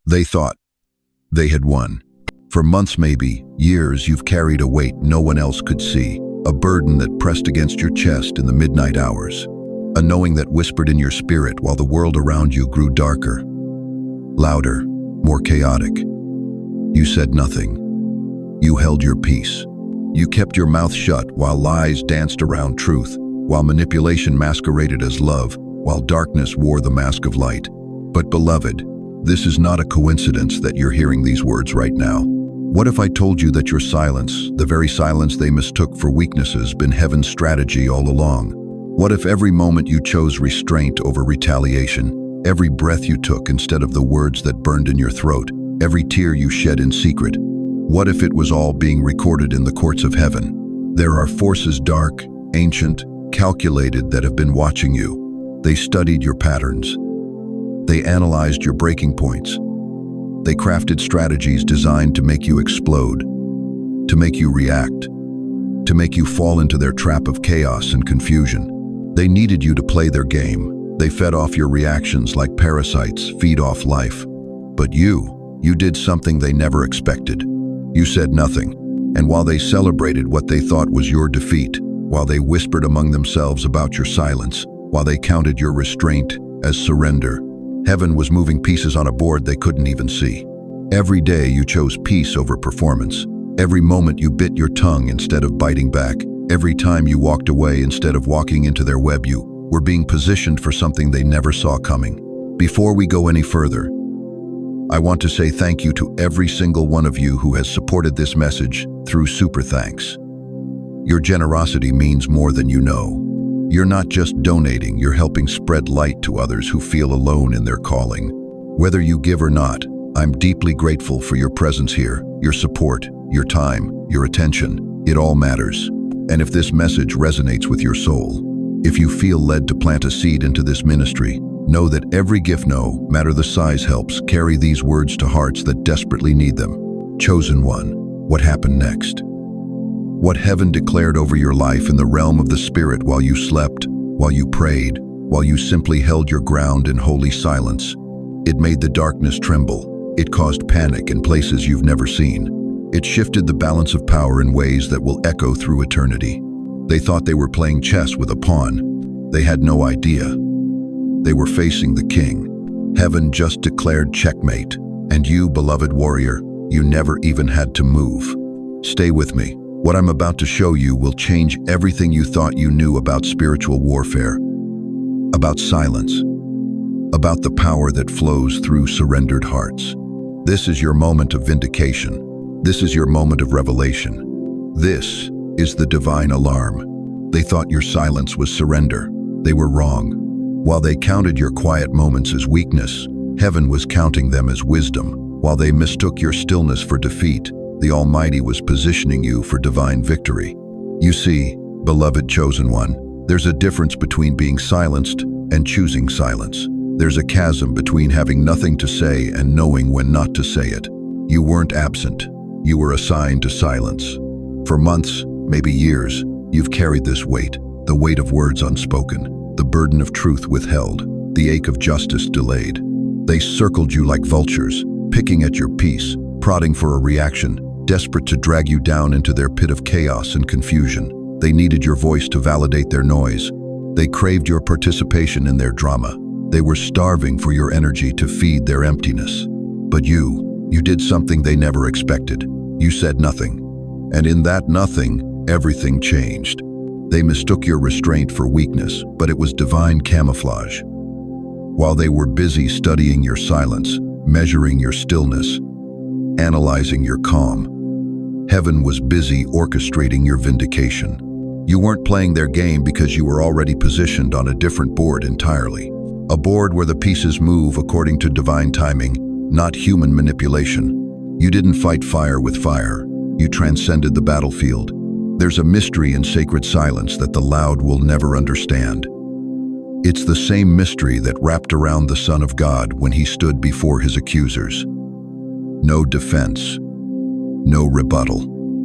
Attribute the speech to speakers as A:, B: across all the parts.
A: They thought they had won. For months, maybe years, you've carried a weight no one else could see, a burden that pressed against your chest in the midnight hours, a knowing that whispered in your spirit while the world around you grew darker, louder, more chaotic. You said nothing. You held your peace. You kept your mouth shut while lies danced around truth, while manipulation masqueraded as love, while darkness wore the mask of light. But beloved, this is not a coincidence that you're hearing these words right now. What if I told you that your silence, the very silence they mistook for weakness, has been heaven's strategy all along? What if every moment you chose restraint over retaliation, every breath you took instead of the words that burned in your throat, every tear you shed in secret? What if it was all being recorded in the courts of heaven? There are forces dark, ancient, calculated that have been watching you. They studied your patterns. They analyzed your breaking points. They crafted strategies designed to make you explode, to make you react, to make you fall into their trap of chaos and confusion. They needed you to play their game. They fed off your reactions like parasites feed off life. But you did something they never expected. You said nothing, and while they celebrated what they thought was your defeat, while they whispered among themselves about your silence, while they counted your restraint as surrender, heaven was moving pieces on a board they couldn't even see. Every day you chose peace over performance. Every moment you bit your tongue instead of biting back. Every time you walked away instead of walking into their web, you were being positioned for something they never saw coming. Before we go any further, I want to say thank you to every single one of you who has supported this message through Super Thanks. Your generosity means more than you know. You're not just donating, you're helping spread light to others who feel alone in their calling. Whether you give or not, I'm deeply grateful for your presence here, your support, your time, your attention. It all matters. And if this message resonates with your soul, if you feel led to plant a seed into this ministry, know that every gift, no matter the size, helps carry these words to hearts that desperately need them. Chosen one, what happened next? What heaven declared over your life in the realm of the Spirit while you slept, while you prayed, while you simply held your ground in holy silence. It made the darkness tremble. It caused panic in places you've never seen. It shifted the balance of power in ways that will echo through eternity. They thought they were playing chess with a pawn. They had no idea. They were facing the king. Heaven just declared checkmate, and you, beloved warrior, you never even had to move. Stay with me. What I'm about to show you will change everything you thought you knew about spiritual warfare, about silence, about the power that flows through surrendered hearts. This is your moment of vindication. This is your moment of revelation. This is the divine alarm. They thought your silence was surrender. They were wrong. While they counted your quiet moments as weakness, heaven was counting them as wisdom. While they mistook your stillness for defeat, the Almighty was positioning you for divine victory. You see, beloved chosen one, there's a difference between being silenced and choosing silence. There's a chasm between having nothing to say and knowing when not to say it. You weren't absent. You were assigned to silence. For months, maybe years, you've carried this weight, the weight of words unspoken, the burden of truth withheld, the ache of justice delayed. They circled you like vultures, picking at your peace, prodding for a reaction, desperate to drag you down into their pit of chaos and confusion. They needed your voice to validate their noise. They craved your participation in their drama. They were starving for your energy to feed their emptiness. But you did something they never expected. You said nothing. And in that nothing, everything changed. They mistook your restraint for weakness, but it was divine camouflage. While they were busy studying your silence, measuring your stillness, analyzing your calm, heaven was busy orchestrating your vindication. You weren't playing their game because you were already positioned on a different board entirely. A board where the pieces move according to divine timing, not human manipulation. You didn't fight fire with fire. You transcended the battlefield. There's a mystery in sacred silence that the loud will never understand. It's the same mystery that wrapped around the Son of God when he stood before his accusers. No defense, no rebuttal,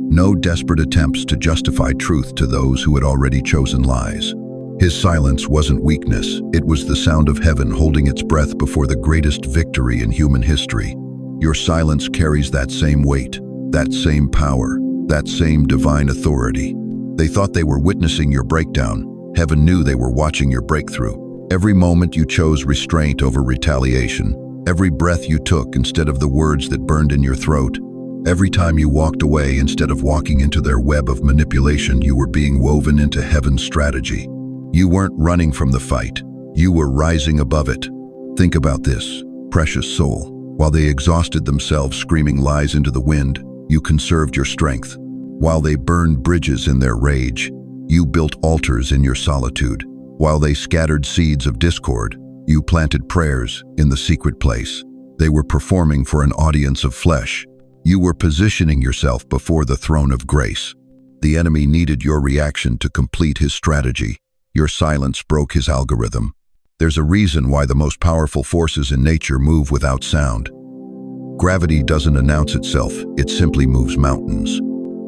A: no desperate attempts to justify truth to those who had already chosen lies. His silence wasn't weakness, it was the sound of heaven holding its breath before the greatest victory in human history. Your silence carries that same weight, that same power, that same divine authority. They thought they were witnessing your breakdown. Heaven knew they were watching your breakthrough. Every moment you chose restraint over retaliation. Every breath you took instead of the words that burned in your throat. Every time you walked away instead of walking into their web of manipulation, you were being woven into heaven's strategy. You weren't running from the fight. You were rising above it. Think about this, precious soul. While they exhausted themselves screaming lies into the wind, you conserved your strength. While they burned bridges in their rage, you built altars in your solitude. While they scattered seeds of discord, you planted prayers in the secret place. They were performing for an audience of flesh. You were positioning yourself before the throne of grace. The enemy needed your reaction to complete his strategy. Your silence broke his algorithm. There's a reason why the most powerful forces in nature move without sound. Gravity doesn't announce itself, it simply moves mountains.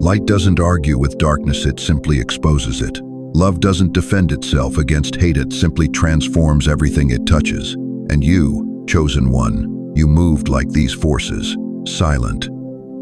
A: Light doesn't argue with darkness, it simply exposes it. Love doesn't defend itself against hate, it simply transforms everything it touches. And you, chosen one, you moved like these forces, silent,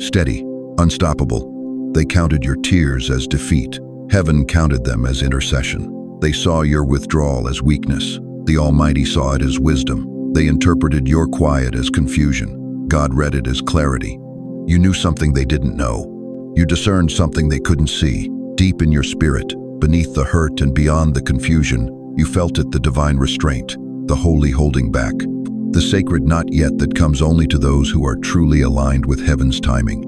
A: steady, unstoppable. They counted your tears as defeat. Heaven counted them as intercession. They saw your withdrawal as weakness. The Almighty saw it as wisdom. They interpreted your quiet as confusion. God read it as clarity. You knew something they didn't know. You discerned something they couldn't see. Deep in your spirit, beneath the hurt and beyond the confusion, you felt it, the divine restraint, the holy holding back, the sacred not yet that comes only to those who are truly aligned with heaven's timing.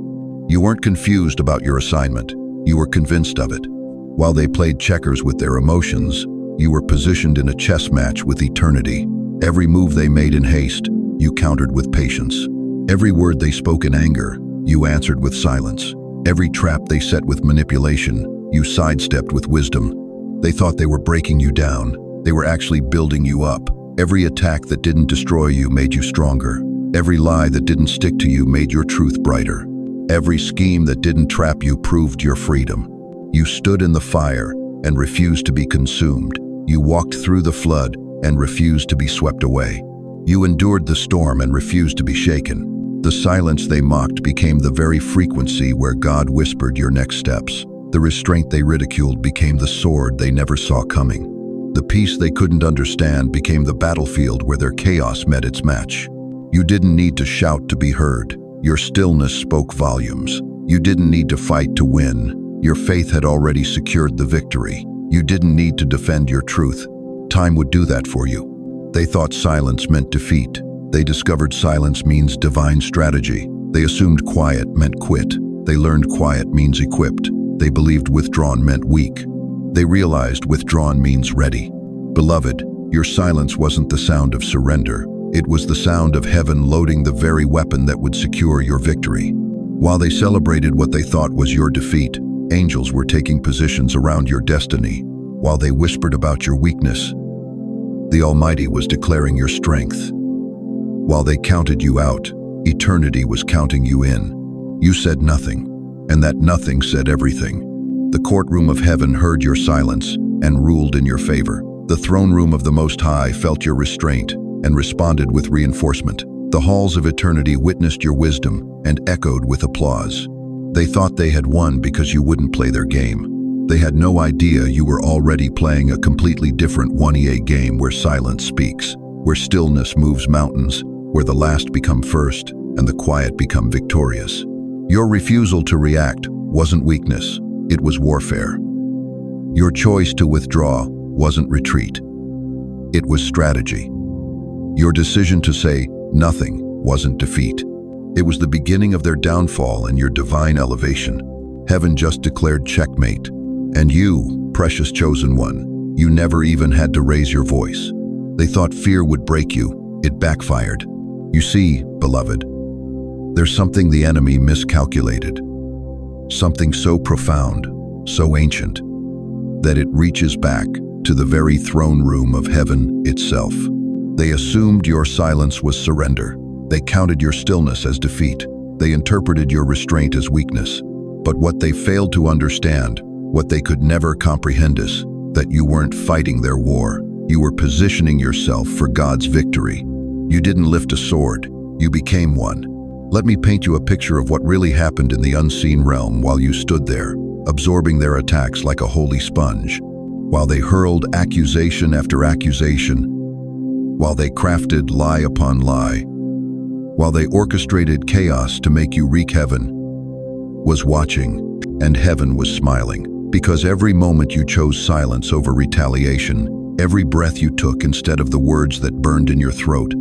A: You weren't confused about your assignment. You were convinced of it. While they played checkers with their emotions, you were positioned in a chess match with eternity. Every move they made in haste, you countered with patience. Every word they spoke in anger, you answered with silence. Every trap they set with manipulation, you sidestepped with wisdom. They thought they were breaking you down. They were actually building you up. Every attack that didn't destroy you made you stronger. Every lie that didn't stick to you made your truth brighter. Every scheme that didn't trap you proved your freedom. You stood in the fire and refused to be consumed. You walked through the flood and refused to be swept away. You endured the storm and refused to be shaken. The silence they mocked became the very frequency where God whispered your next steps. The restraint they ridiculed became the sword they never saw coming. The peace they couldn't understand became the battlefield where their chaos met its match. You didn't need to shout to be heard. Your stillness spoke volumes. You didn't need to fight to win. Your faith had already secured the victory. You didn't need to defend your truth. Time would do that for you. They thought silence meant defeat. They discovered silence means divine strategy. They assumed quiet meant quit. They learned quiet means equipped. They believed withdrawn meant weak. They realized withdrawn means ready. Beloved, your silence wasn't the sound of surrender. It was the sound of heaven loading the very weapon that would secure your victory. While they celebrated what they thought was your defeat, angels were taking positions around your destiny. While they whispered about your weakness, the Almighty was declaring your strength. While they counted you out, eternity was counting you in. You said nothing, and that nothing said everything. The courtroom of heaven heard your silence and ruled in your favor. The throne room of the Most High felt your restraint and responded with reinforcement. The halls of eternity witnessed your wisdom and echoed with applause. They thought they had won because you wouldn't play their game. They had no idea you were already playing a completely different 1EA game where silence speaks, where stillness moves mountains, where the last become first and the quiet become victorious. Your refusal to react wasn't weakness, it was warfare. Your choice to withdraw wasn't retreat, it was strategy. Your decision to say nothing wasn't defeat. It was the beginning of their downfall and your divine elevation. Heaven just declared checkmate. And you, precious chosen one, you never even had to raise your voice. They thought fear would break you. It backfired. You see, beloved, there's something the enemy miscalculated. Something so profound, so ancient, that it reaches back to the very throne room of heaven itself. They assumed your silence was surrender. They counted your stillness as defeat. They interpreted your restraint as weakness. But what they failed to understand, what they could never comprehend, is that you weren't fighting their war. You were positioning yourself for God's victory. You didn't lift a sword, you became one. Let me paint you a picture of what really happened in the unseen realm while you stood there, absorbing their attacks like a holy sponge, while they hurled accusation after accusation, while they crafted lie upon lie, while they orchestrated chaos to make you wreak. Heaven was watching, and heaven was smiling, because every moment you chose silence over retaliation, every breath you took instead of the words that burned in your throat,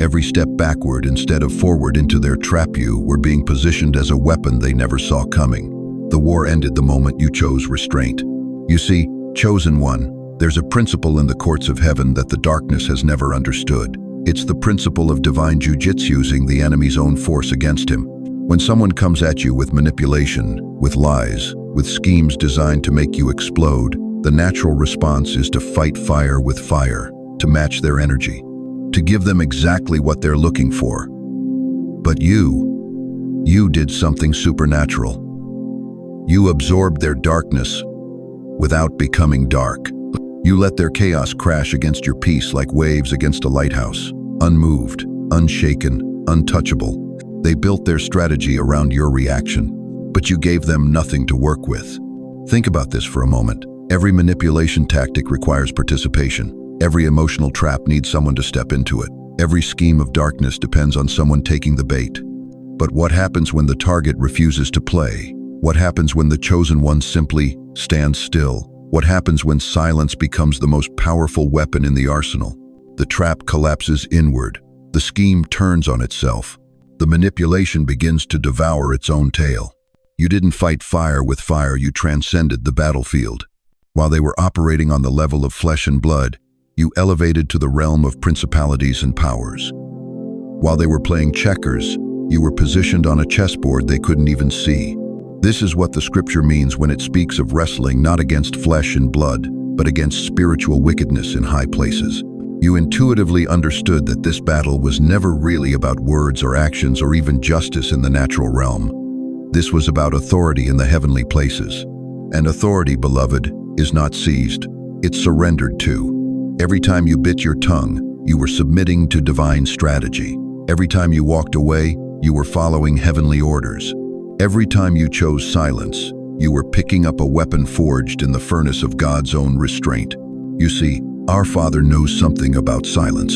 A: every step backward instead of forward into their trap, you were being positioned as a weapon they never saw coming. The war ended the moment you chose restraint. You see, chosen one, there's a principle in the courts of heaven that the darkness has never understood. It's the principle of divine jujitsu, using the enemy's own force against him. When someone comes at you with manipulation, with lies, with schemes designed to make you explode, the natural response is to fight fire with fire, to match their energy, to give them exactly what they're looking for. But you did something supernatural. You absorbed their darkness without becoming dark. You let their chaos crash against your peace like waves against a lighthouse, unmoved, unshaken, untouchable. They built their strategy around your reaction, but you gave them nothing to work with. Think about this for a moment. Every manipulation tactic requires participation. Every emotional trap needs someone to step into it. Every scheme of darkness depends on someone taking the bait. But what happens when the target refuses to play? What happens when the chosen one simply stands still? What happens when silence becomes the most powerful weapon in the arsenal? The trap collapses inward. The scheme turns on itself. The manipulation begins to devour its own tail. You didn't fight fire with fire, you transcended the battlefield. While they were operating on the level of flesh and blood, you elevated to the realm of principalities and powers. While they were playing checkers, you were positioned on a chessboard they couldn't even see. This is what the scripture means when it speaks of wrestling not against flesh and blood, but against spiritual wickedness in high places. You intuitively understood that this battle was never really about words or actions or even justice in the natural realm. This was about authority in the heavenly places. And authority, beloved, is not seized, it's surrendered to. Every time you bit your tongue, you were submitting to divine strategy. Every time you walked away, you were following heavenly orders. Every time you chose silence, you were picking up a weapon forged in the furnace of God's own restraint. You see, our Father knows something about silence.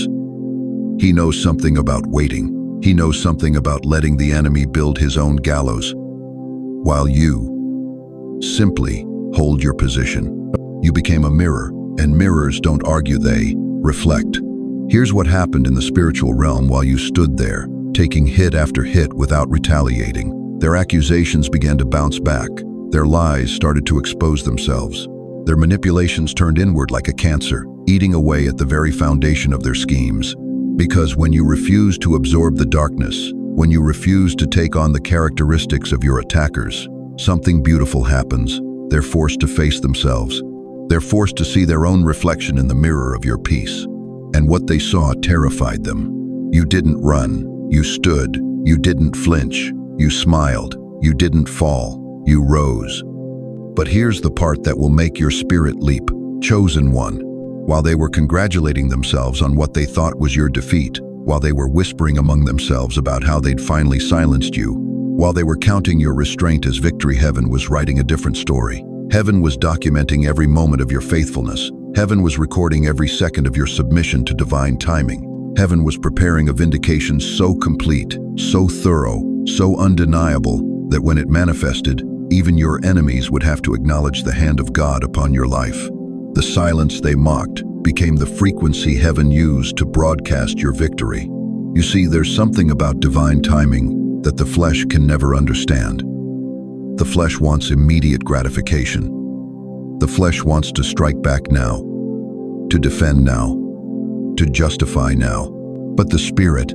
A: He knows something about waiting. He knows something about letting the enemy build his own gallows, while you simply hold your position. You became a mirror, and mirrors don't argue, they reflect. Here's what happened in the spiritual realm while you stood there, taking hit after hit without retaliating. Their accusations began to bounce back. Their lies started to expose themselves. Their manipulations turned inward like a cancer, eating away at the very foundation of their schemes. Because when you refuse to absorb the darkness, when you refuse to take on the characteristics of your attackers, something beautiful happens. They're forced to face themselves. They're forced to see their own reflection in the mirror of your peace. And what they saw terrified them. You didn't run. You stood. You didn't flinch. You smiled. You didn't fall. You rose. But here's the part that will make your spirit leap. Chosen one. While they were congratulating themselves on what they thought was your defeat, while they were whispering among themselves about how they'd finally silenced you, while they were counting your restraint as victory, heaven was writing a different story. Heaven was documenting every moment of your faithfulness. Heaven was recording every second of your submission to divine timing. Heaven was preparing a vindication so complete, so thorough, so undeniable, that when it manifested, even your enemies would have to acknowledge the hand of God upon your life. The silence they mocked became the frequency heaven used to broadcast your victory. You see, there's something about divine timing that the flesh can never understand. The flesh wants immediate gratification. The flesh wants to strike back now, to defend now, to justify now. But the Spirit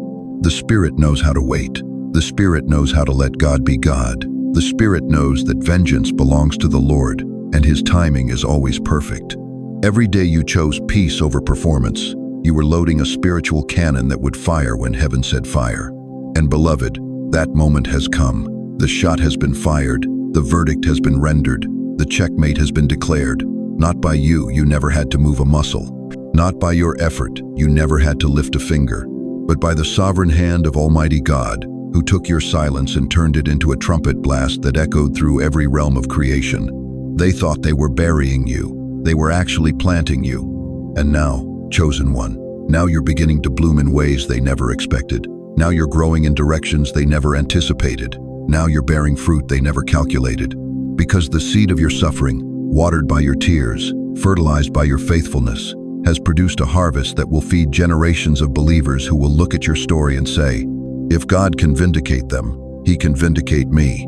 A: knows how to wait. The Spirit knows how to let God be God. The Spirit knows that vengeance belongs to the Lord, and His timing is always perfect. Every day you chose peace over performance, you were loading a spiritual cannon that would fire when heaven said fire. And beloved, that moment has come. The shot has been fired. The verdict has been rendered. The checkmate has been declared. Not by you, you never had to move a muscle. Not by your effort, you never had to lift a finger. But by the sovereign hand of Almighty God, who took your silence and turned it into a trumpet blast that echoed through every realm of creation. They thought they were burying you. They were actually planting you. And now, chosen one, now you're beginning to bloom in ways they never expected. Now you're growing in directions they never anticipated. Now you're bearing fruit they never calculated. Because the seed of your suffering, watered by your tears, fertilized by your faithfulness, has produced a harvest that will feed generations of believers who will look at your story and say, if God can vindicate them, He can vindicate me.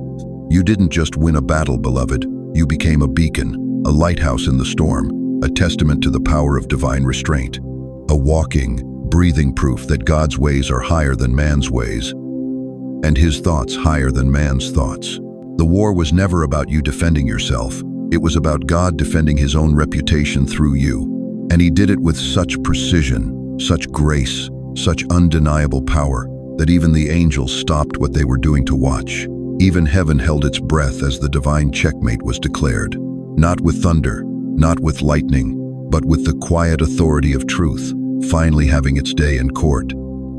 A: You didn't just win a battle, beloved. You became a beacon, a lighthouse in the storm, a testament to the power of divine restraint, a walking, breathing proof that God's ways are higher than man's ways, and His thoughts higher than man's thoughts. The war was never about you defending yourself. It was about God defending His own reputation through you. And He did it with such precision, such grace, such undeniable power, that even the angels stopped what they were doing to watch. Even heaven held its breath as the divine checkmate was declared. Not with thunder, not with lightning, but with the quiet authority of truth, finally having its day in court.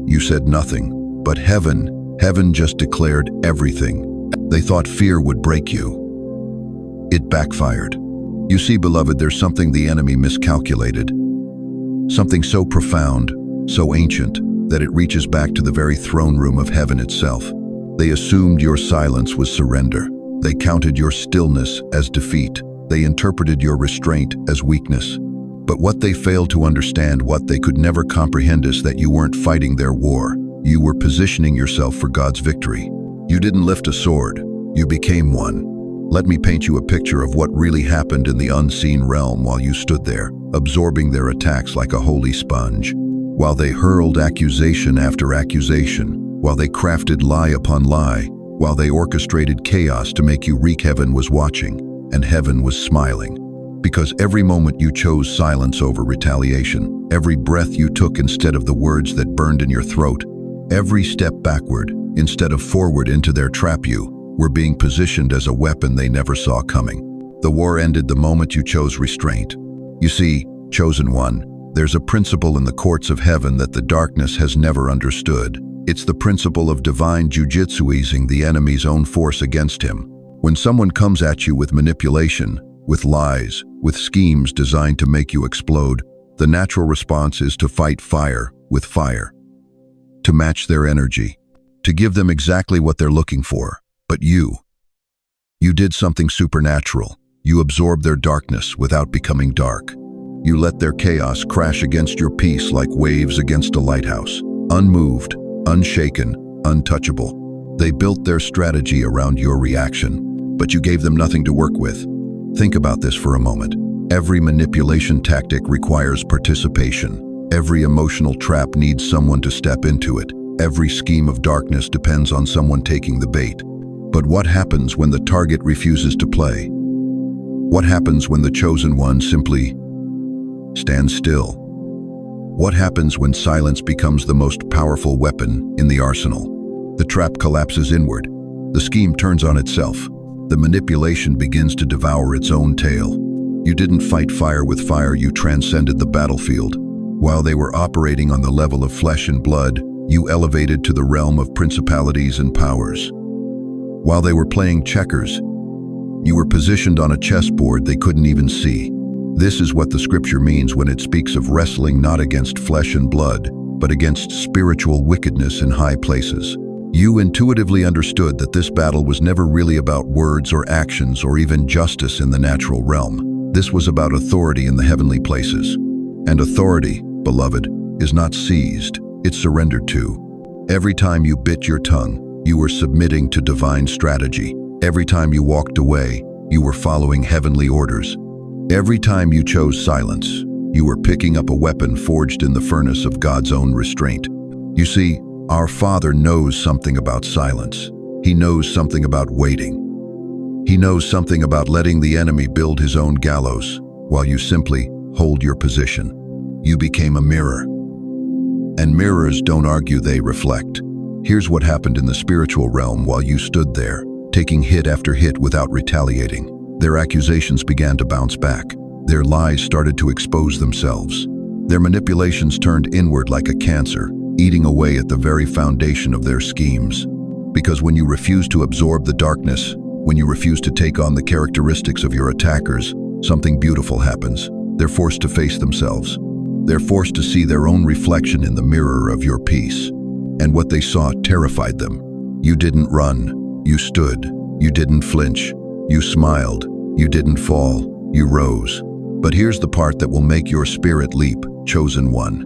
A: You said nothing, but heaven just declared everything. They thought fear would break you. It backfired. You see, beloved, there's something the enemy miscalculated. Something so profound, so ancient, that it reaches back to the very throne room of heaven itself. They assumed your silence was surrender. They counted your stillness as defeat. They interpreted your restraint as weakness. But what they failed to understand, what they could never comprehend, is that you weren't fighting their war. You were positioning yourself for God's victory. You didn't lift a sword. You became one. Let me paint you a picture of what really happened in the unseen realm while you stood there, absorbing their attacks like a holy sponge. While they hurled accusation after accusation, while they crafted lie upon lie, while they orchestrated chaos to make you reek, heaven was watching, and heaven was smiling. Because every moment you chose silence over retaliation, every breath you took instead of the words that burned in your throat, every step backward instead of forward into their trap, you were being positioned as a weapon they never saw coming. The war ended the moment you chose restraint. You see, chosen one, there's a principle in the courts of heaven that the darkness has never understood. It's the principle of divine jujitsu, easing the enemy's own force against him. When someone comes at you with manipulation, with lies, with schemes designed to make you explode, the natural response is to fight fire with fire, to match their energy, to give them exactly what they're looking for. But you did something supernatural. You absorbed their darkness without becoming dark. You let their chaos crash against your peace like waves against a lighthouse, unmoved, unshaken, untouchable. They built their strategy around your reaction, but you gave them nothing to work with. Think about this for a moment. Every manipulation tactic requires participation. Every emotional trap needs someone to step into it. Every scheme of darkness depends on someone taking the bait. But what happens when the target refuses to play? What happens when the chosen one simply stands still? What happens when silence becomes the most powerful weapon in the arsenal? The trap collapses inward. The scheme turns on itself. The manipulation begins to devour its own tail. You didn't fight fire with fire, you transcended the battlefield. While they were operating on the level of flesh and blood, you elevated to the realm of principalities and powers. While they were playing checkers, you were positioned on a chessboard they couldn't even see. This is what the scripture means when it speaks of wrestling not against flesh and blood, but against spiritual wickedness in high places. You intuitively understood that this battle was never really about words or actions or even justice in the natural realm. This was about authority in the heavenly places. And authority, beloved, is not seized, it's surrendered to. Every time you bit your tongue, you were submitting to divine strategy. Every time you walked away, you were following heavenly orders. Every time you chose silence, you were picking up a weapon forged in the furnace of God's own restraint. You see, our Father knows something about silence. He knows something about waiting. He knows something about letting the enemy build his own gallows while you simply hold your position. You became a mirror. And mirrors don't argue, they reflect. Here's what happened in the spiritual realm while you stood there, taking hit after hit without retaliating. Their accusations began to bounce back. Their lies started to expose themselves. Their manipulations turned inward like a cancer, eating away at the very foundation of their schemes. Because when you refuse to absorb the darkness, when you refuse to take on the characteristics of your attackers, something beautiful happens. They're forced to face themselves. They're forced to see their own reflection in the mirror of your peace. And what they saw terrified them. You didn't run. You stood. You didn't flinch. You smiled. You didn't fall. You rose. But here's the part that will make your spirit leap, chosen one.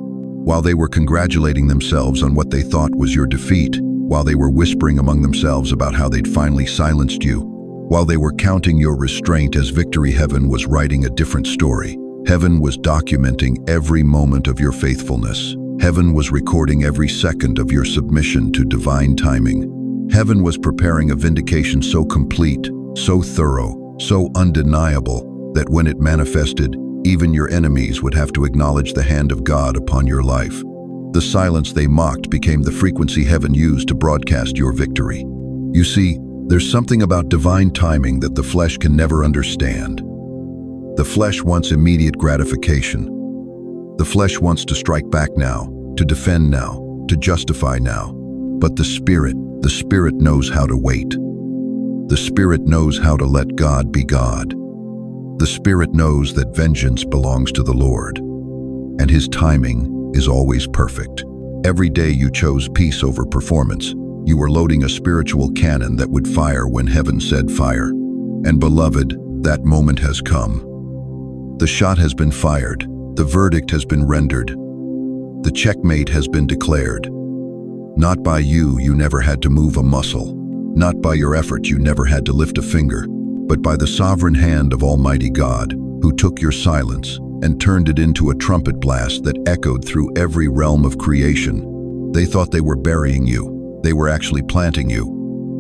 A: While they were congratulating themselves on what they thought was your defeat, while they were whispering among themselves about how they'd finally silenced you, while they were counting your restraint as victory, heaven was writing a different story. Heaven was documenting every moment of your faithfulness. Heaven was recording every second of your submission to divine timing. Heaven was preparing a vindication so complete, so thorough, so undeniable, that when it manifested, even your enemies would have to acknowledge the hand of God upon your life. The silence they mocked became the frequency heaven used to broadcast your victory. You see, there's something about divine timing that the flesh can never understand. The flesh wants immediate gratification. The flesh wants to strike back now, to defend now, to justify now. But the Spirit knows how to wait. The Spirit knows how to let God be God. The Spirit knows that vengeance belongs to the Lord, and His timing is always perfect. Every day you chose peace over performance. You were loading a spiritual cannon that would fire when heaven said fire. And beloved, that moment has come. The shot has been fired. The verdict has been rendered. The checkmate has been declared. Not by you, you never had to move a muscle. Not by your effort, you never had to lift a finger. But by the sovereign hand of Almighty God, who took your silence and turned it into a trumpet blast that echoed through every realm of creation. They thought they were burying you. They were actually planting you.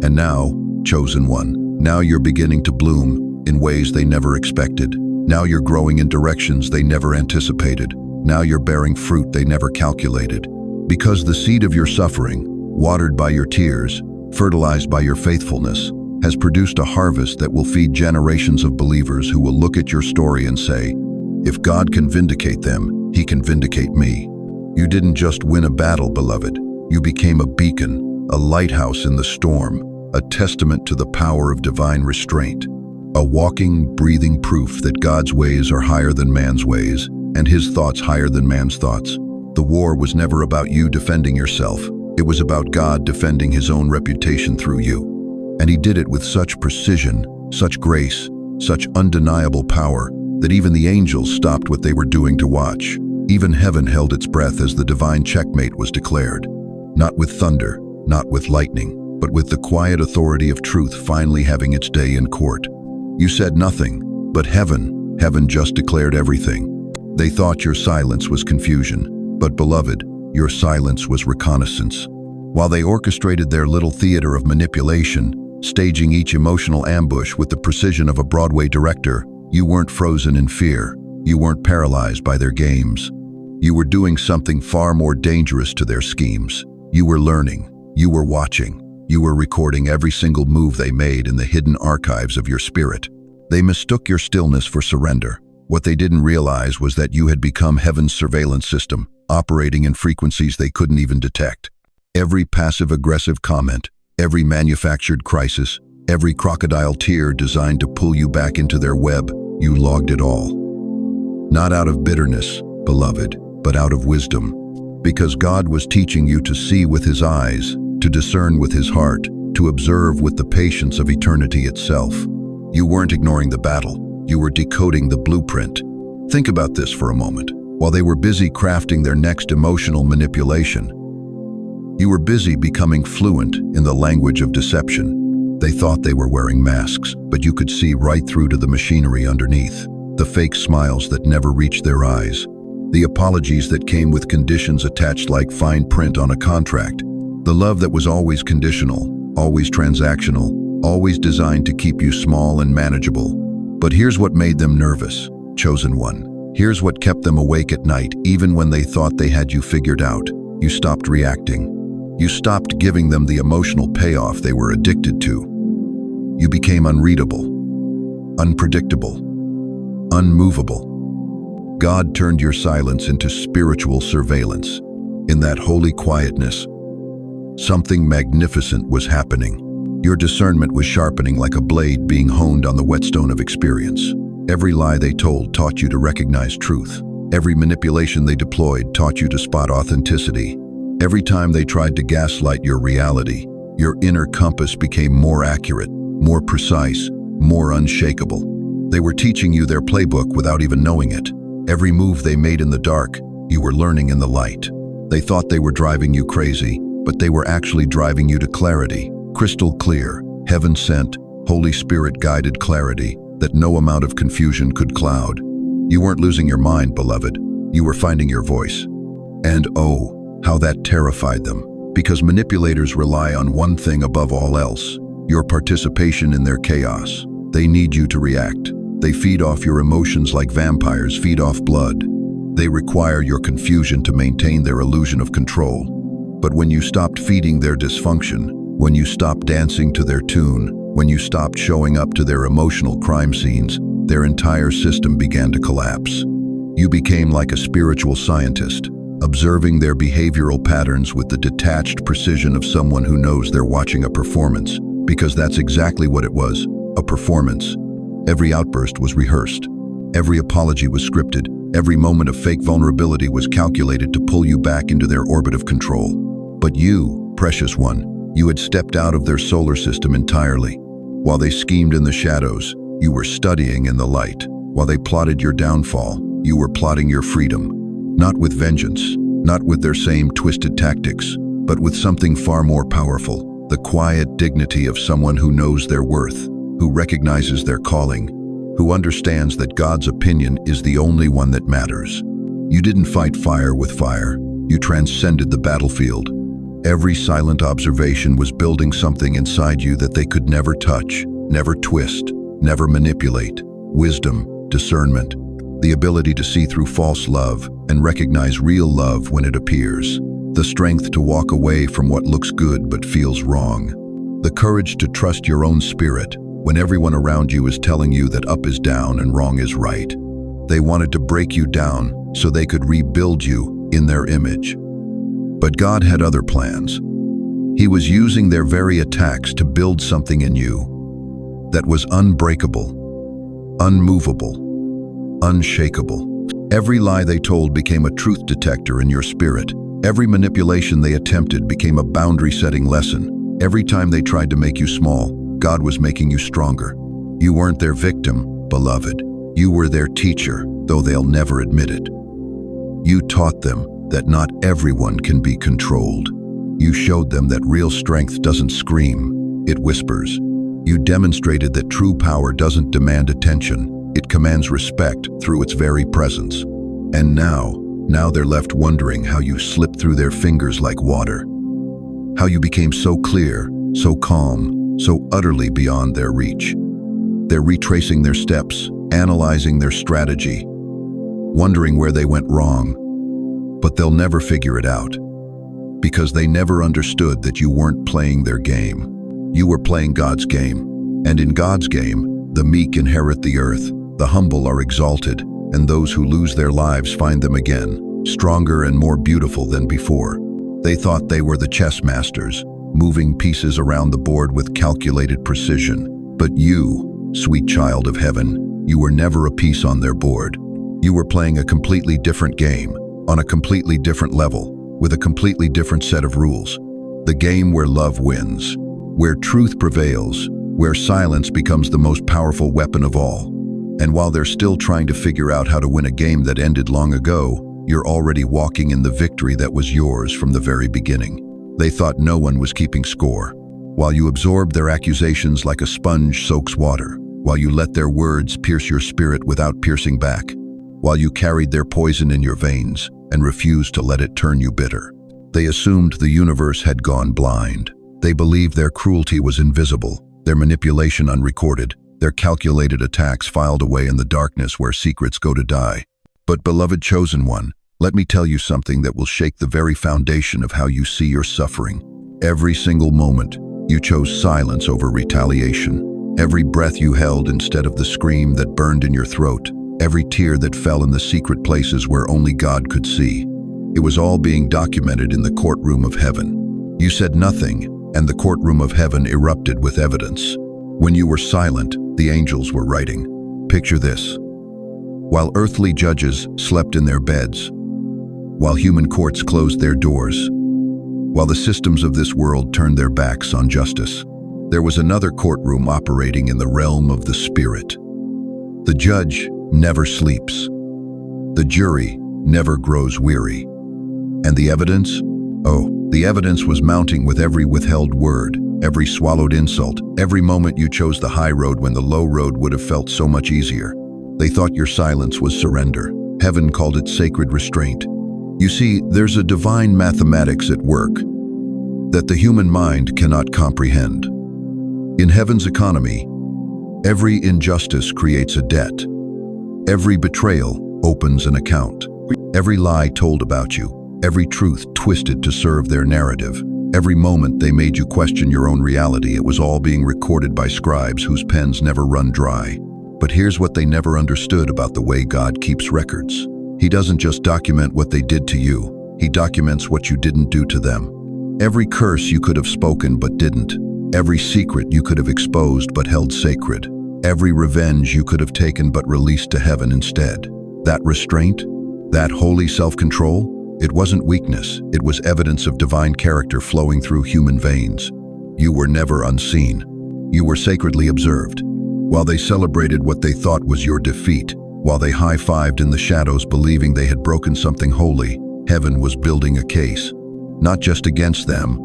A: And now, chosen one, now you're beginning to bloom in ways they never expected. Now you're growing in directions they never anticipated. Now you're bearing fruit they never calculated. Because the seed of your suffering, watered by your tears, fertilized by your faithfulness, has produced a harvest that will feed generations of believers who will look at your story and say, if God can vindicate them, He can vindicate me. You didn't just win a battle, beloved. You became a beacon, a lighthouse in the storm, a testament to the power of divine restraint, a walking, breathing proof that God's ways are higher than man's ways, and His thoughts higher than man's thoughts. The war was never about you defending yourself. It was about God defending His own reputation through you. And He did it with such precision, such grace, such undeniable power, that even the angels stopped what they were doing to watch. Even heaven held its breath as the divine checkmate was declared. Not with thunder, not with lightning, but with the quiet authority of truth finally having its day in court. You said nothing, but heaven just declared everything. They thought your silence was confusion, but beloved, your silence was reconnaissance. While they orchestrated their little theater of manipulation, staging each emotional ambush with the precision of a Broadway director, you weren't frozen in fear. You weren't paralyzed by their games. You were doing something far more dangerous to their schemes. You were learning. You were watching. You were recording every single move they made in the hidden archives of your spirit. They mistook your stillness for surrender. What they didn't realize was that you had become heaven's surveillance system, operating in frequencies they couldn't even detect. Every passive-aggressive comment, every manufactured crisis, every crocodile tear designed to pull you back into their web, you logged it all. Not out of bitterness, beloved, but out of wisdom. Because God was teaching you to see with His eyes, to discern with His heart, to observe with the patience of eternity itself. You weren't ignoring the battle. You were decoding the blueprint. Think about this for a moment. While they were busy crafting their next emotional manipulation, you were busy becoming fluent in the language of deception. They thought they were wearing masks, but you could see right through to the machinery underneath. The fake smiles that never reached their eyes. The apologies that came with conditions attached like fine print on a contract. The love that was always conditional, always transactional, always designed to keep you small and manageable. But here's what made them nervous, chosen one. Here's what kept them awake at night, even when they thought they had you figured out. You stopped reacting. You stopped giving them the emotional payoff they were addicted to. You became unreadable, unpredictable, unmovable. God turned your silence into spiritual surveillance. In that holy quietness, Something magnificent was happening. Your discernment was sharpening like a blade being honed on the whetstone of experience. Every lie they told taught you to recognize truth. Every manipulation they deployed taught you to spot authenticity. Every time they tried to gaslight your reality, your inner compass became more accurate, more precise, more unshakable. They were teaching you their playbook without even knowing it. Every move they made in the dark, you were learning in the light. They thought they were driving you crazy, but they were actually driving you to clarity. Crystal clear, heaven-sent, Holy Spirit-guided clarity that no amount of confusion could cloud. You weren't losing your mind, beloved. You were finding your voice. And oh, how that terrified them, because manipulators rely on one thing above all else: your participation in their chaos. They need you to react. They feed off your emotions like vampires feed off blood. They require your confusion to maintain their illusion of control. But when you stopped feeding their dysfunction, when you stopped dancing to their tune, when you stopped showing up to their emotional crime scenes, their entire system began to collapse. You became like a spiritual scientist, observing their behavioral patterns with the detached precision of someone who knows they're watching a performance, because that's exactly what it was, a performance. Every outburst was rehearsed. Every apology was scripted. Every moment of fake vulnerability was calculated to pull you back into their orbit of control. But you, precious one, you had stepped out of their solar system entirely. While they schemed in the shadows, you were studying in the light. While they plotted your downfall, you were plotting your freedom. Not with vengeance, not with their same twisted tactics, but with something far more powerful: the quiet dignity of someone who knows their worth, who recognizes their calling, who understands that God's opinion is the only one that matters. You didn't fight fire with fire. You transcended the battlefield. Every silent observation was building something inside you that they could never touch, never twist, never manipulate. Wisdom, discernment, the ability to see through false love and recognize real love when it appears. The strength to walk away from what looks good but feels wrong. The courage to trust your own spirit when everyone around you is telling you that up is down and wrong is right. They wanted to break you down so they could rebuild you in their image. But God had other plans. He was using their very attacks to build something in you that was unbreakable, unmovable, unshakable. Every lie they told became a truth detector in your spirit. Every manipulation they attempted became a boundary-setting lesson. Every time they tried to make you small, God was making you stronger. You weren't their victim, beloved. You were their teacher, though they'll never admit it. You taught them that not everyone can be controlled. You showed them that real strength doesn't scream, it whispers. You demonstrated that true power doesn't demand attention, it commands respect through its very presence. And now they're left wondering how you slipped through their fingers like water. How you became so clear, so calm, so utterly beyond their reach. They're retracing their steps, analyzing their strategy, wondering where they went wrong. But they'll never figure it out, because they never understood that you weren't playing their game. You were playing God's game, and in God's game, the meek inherit the earth, the humble are exalted, and those who lose their lives find them again, stronger and more beautiful than before. They thought they were the chess masters, moving pieces around the board with calculated precision. But you, sweet child of heaven, you were never a piece on their board. You were playing a completely different game, on a completely different level, with a completely different set of rules. The game where love wins, where truth prevails, where silence becomes the most powerful weapon of all. And while they're still trying to figure out how to win a game that ended long ago, you're already walking in the victory that was yours from the very beginning. They thought no one was keeping score. While you absorbed their accusations like a sponge soaks water, while you let their words pierce your spirit without piercing back, while you carried their poison in your veins and refused to let it turn you bitter. They assumed the universe had gone blind. They believed their cruelty was invisible, their manipulation unrecorded, their calculated attacks filed away in the darkness where secrets go to die. But beloved chosen one, let me tell you something that will shake the very foundation of how you see your suffering. Every single moment, you chose silence over retaliation. Every breath you held instead of the scream that burned in your throat. Every tear that fell in the secret places where only God could see. It was all being documented in the courtroom of heaven. You said nothing, and the courtroom of heaven erupted with evidence. When you were silent, the angels were writing. Picture this. While earthly judges slept in their beds, while human courts closed their doors, while the systems of this world turned their backs on justice, there was another courtroom operating in the realm of the spirit. The judge never sleeps. The jury never grows weary. And the evidence? Oh, the evidence was mounting with every withheld word, every swallowed insult, every moment you chose the high road when the low road would have felt so much easier. They thought your silence was surrender. Heaven called it sacred restraint. You see, there's a divine mathematics at work that the human mind cannot comprehend. In heaven's economy, every injustice creates a debt. Every betrayal opens an account. Every lie told about you, every truth twisted to serve their narrative, every moment they made you question your own reality, it was all being recorded by scribes whose pens never run dry. But here's what they never understood about the way God keeps records. He doesn't just document what they did to you, He documents what you didn't do to them. Every curse you could have spoken but didn't, every secret you could have exposed but held sacred, every revenge you could have taken but released to heaven instead. That restraint, that holy self-control, it wasn't weakness, it was evidence of divine character flowing through human veins. You were never unseen. You were sacredly observed. While they celebrated what they thought was your defeat, while they high-fived in the shadows believing they had broken something holy, heaven was building a case, not just against them,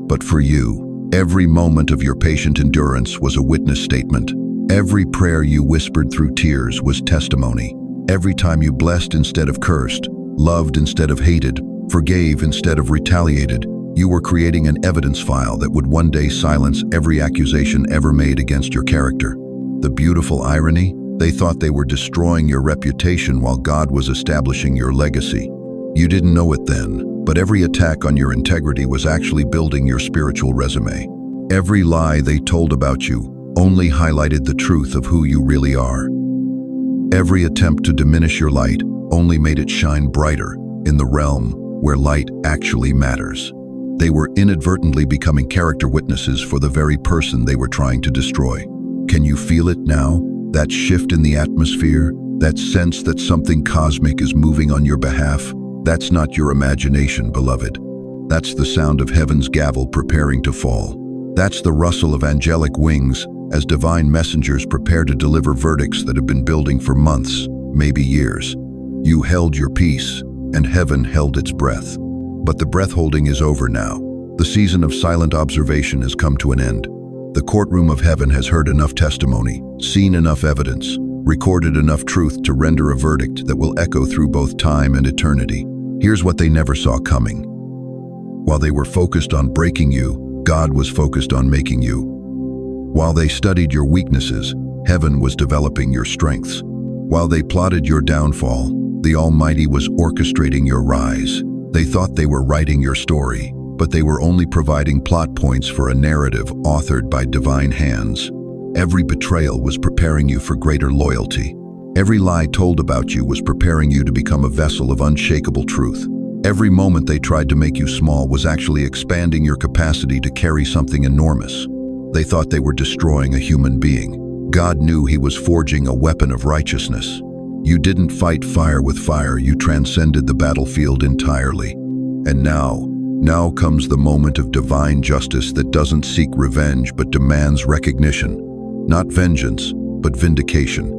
A: but for you. Every moment of your patient endurance was a witness statement. Every prayer you whispered through tears was testimony. Every time you blessed instead of cursed, loved instead of hated, forgave instead of retaliated, you were creating an evidence file that would one day silence every accusation ever made against your character. The beautiful irony? They thought they were destroying your reputation while God was establishing your legacy. You didn't know it then, but every attack on your integrity was actually building your spiritual resume. Every lie they told about you only highlighted the truth of who you really are. Every attempt to diminish your light only made it shine brighter in the realm where light actually matters. They were inadvertently becoming character witnesses for the very person they were trying to destroy. Can you feel it now? That shift in the atmosphere? That sense that something cosmic is moving on your behalf? That's not your imagination, beloved. That's the sound of heaven's gavel preparing to fall. That's the rustle of angelic wings as divine messengers prepare to deliver verdicts that have been building for months, maybe years. You held your peace, and heaven held its breath. But the breath holding is over now. The season of silent observation has come to an end. The courtroom of heaven has heard enough testimony, seen enough evidence, recorded enough truth to render a verdict that will echo through both time and eternity. Here's what they never saw coming. While they were focused on breaking you, God was focused on making you. While they studied your weaknesses, heaven was developing your strengths. While they plotted your downfall, the Almighty was orchestrating your rise. They thought they were writing your story, but they were only providing plot points for a narrative authored by divine hands. Every betrayal was preparing you for greater loyalty. Every lie told about you was preparing you to become a vessel of unshakable truth. Every moment they tried to make you small was actually expanding your capacity to carry something enormous. They thought they were destroying a human being. God knew He was forging a weapon of righteousness. You didn't fight fire with fire, you transcended the battlefield entirely. And now comes the moment of divine justice that doesn't seek revenge but demands recognition. Not vengeance, but vindication.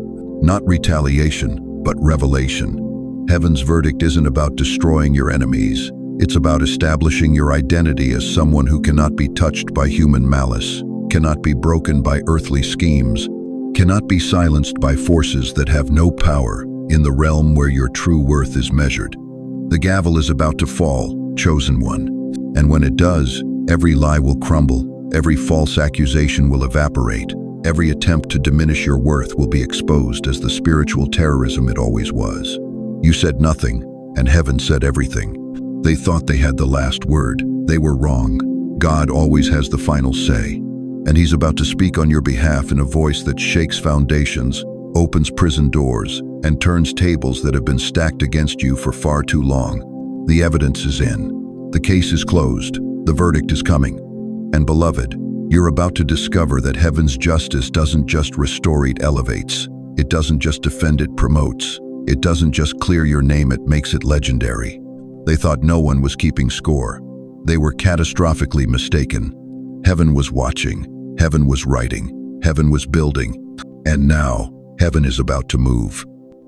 A: Not retaliation, but revelation. Heaven's verdict isn't about destroying your enemies. It's about establishing your identity as someone who cannot be touched by human malice, cannot be broken by earthly schemes, cannot be silenced by forces that have no power in the realm where your true worth is measured. The gavel is about to fall, chosen one. And when it does, every lie will crumble, every false accusation will evaporate, every attempt to diminish your worth will be exposed as the spiritual terrorism it always was. You said nothing, and heaven said everything. They thought they had the last word. They were wrong. God always has the final say. And He's about to speak on your behalf in a voice that shakes foundations, opens prison doors, and turns tables that have been stacked against you for far too long. The evidence is in. The case is closed. The verdict is coming. And beloved, you're about to discover that heaven's justice doesn't just restore, it elevates. It doesn't just defend, it promotes. It doesn't just clear your name, it makes it legendary. They thought no one was keeping score. They were catastrophically mistaken. Heaven was watching. Heaven was writing. Heaven was building. And now, heaven is about to move.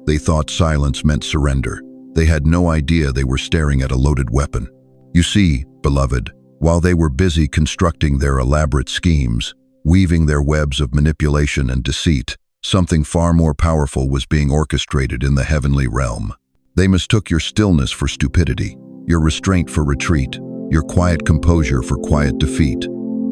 A: They thought silence meant surrender. They had no idea they were staring at a loaded weapon. You see, beloved, while they were busy constructing their elaborate schemes, weaving their webs of manipulation and deceit, something far more powerful was being orchestrated in the heavenly realm. They mistook your stillness for stupidity, your restraint for retreat, your quiet composure for quiet defeat.